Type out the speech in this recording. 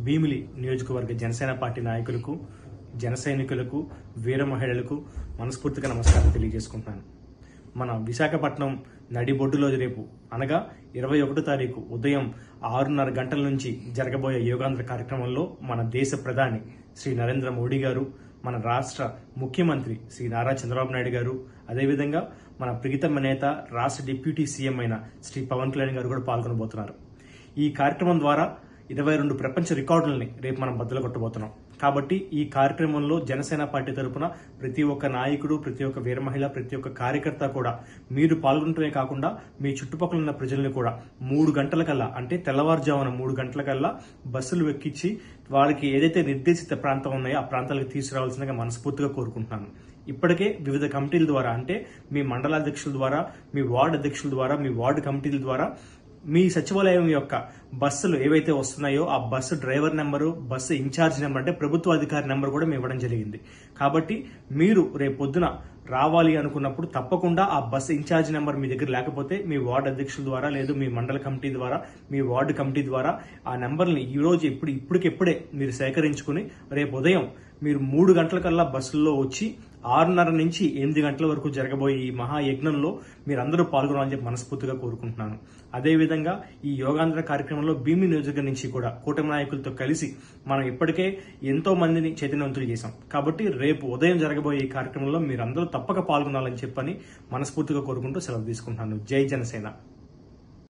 భీమిలి నియోజకవర్గ జనసేన పార్టీ నాయకులకు, జన సైనికులకు, వీర మహిళలకు మనస్ఫూర్తిగా నమస్కారం తెలియజేసుకుంటున్నాను. మన విశాఖపట్నం నడిబొడ్డులో రేపు అనగా 21వ తారీఖు ఉదయం 6:30 గంటల నుంచి జరగబోయే యోగాంధ్ర కార్యక్రమంలో మన దేశ ప్రధాని శ్రీ నరేంద్ర మోడీ గారు, మన రాష్ట్ర ముఖ్యమంత్రి శ్రీ నారా చంద్రబాబు నాయుడు గారు, అదేవిధంగా మన ప్రియతమ నేత రాష్ట్ర డిప్యూటీ సీఎం అయిన శ్రీ పవన్ కళ్యాణ్ గారు కూడా పాల్గొనబోతున్నారు. ఈ కార్యక్రమం ద్వారా 22 ప్రపంచ రికార్డులని రేపు మనం బద్దలు కొట్టబోతున్నాం. కాబట్టి ఈ కార్యక్రమంలో జనసేన పార్టీ తరఫున ప్రతి ఒక్క నాయకుడు, ప్రతి ఒక్క వీర మహిళ, ప్రతి ఒక్క కార్యకర్త కూడా మీరు పాల్గొనటమే కాకుండా మీ చుట్టుపక్కల ఉన్న ప్రజల్ని కూడా 3 గంటలకల్లా, అంటే తెల్లవారుజామున 3 గంటలకల్లా బస్సులు ఎక్కించి వాళ్ళకి ఏదైతే నిర్దేశిత ప్రాంతం ఉన్నాయో ఆ ప్రాంతాలకు తీసుకురావాల్సిందిగా మనస్ఫూర్తిగా కోరుకుంటున్నాను. ఇప్పటికే వివిధ కమిటీల ద్వారా, అంటే మీ మండలాధ్యక్షుల ద్వారా, మీ వార్డు అధ్యక్షుల ద్వారా, మీ వార్డు కమిటీల ద్వారా మీ సచివాలయం యొక్క బస్సులు ఏవైతే వస్తున్నాయో ఆ bus driver number, bus incharge number, అంటే ప్రభుత్వ అధికారి నెంబర్ కూడా మేము ఇవ్వడం జరిగింది. కాబట్టి మీరు రేపు పొద్దున రావాలి అనుకున్నప్పుడు తప్పకుండా ఆ బస్సు ఇన్ఛార్జ్ నెంబర్ మీ దగ్గర లేకపోతే మీ వార్డు అధ్యక్షుల ద్వారా, లేదు మీ మండల కమిటీ ద్వారా, మీ వార్డు కమిటీ ద్వారా ఆ నెంబర్ని ఈ రోజు ఇప్పటికిప్పుడే మీరు సేకరించుకుని రేపు ఉదయం మీరు 3 గంటలకల్లా బస్సుల్లో వచ్చి 6:30 నుంచి 8 గంటల వరకు జరగబోయే ఈ మహాయజ్ఞంలో మీరందరూ పాల్గొనాలని చెప్పి మనస్ఫూర్తిగా కోరుకుంటున్నాను. అదేవిధంగా ఈ యోగాంధ్ర కార్యక్రమంలో భీమిలి నియోజకవర్గం నుంచి కూడా కూటమి నాయకులతో కలిసి మనం ఇప్పటికే ఎంతో మందిని చైతన్యవంతులు చేశాం. కాబట్టి రేపు ఉదయం జరగబోయే ఈ కార్యక్రమంలో మీరందరూ తప్పక పాల్గొనాలని చెప్పని మనస్ఫూర్తిగా కోరుకుంటూ సెలవు తీసుకుంటున్నాను. జై జనసేన.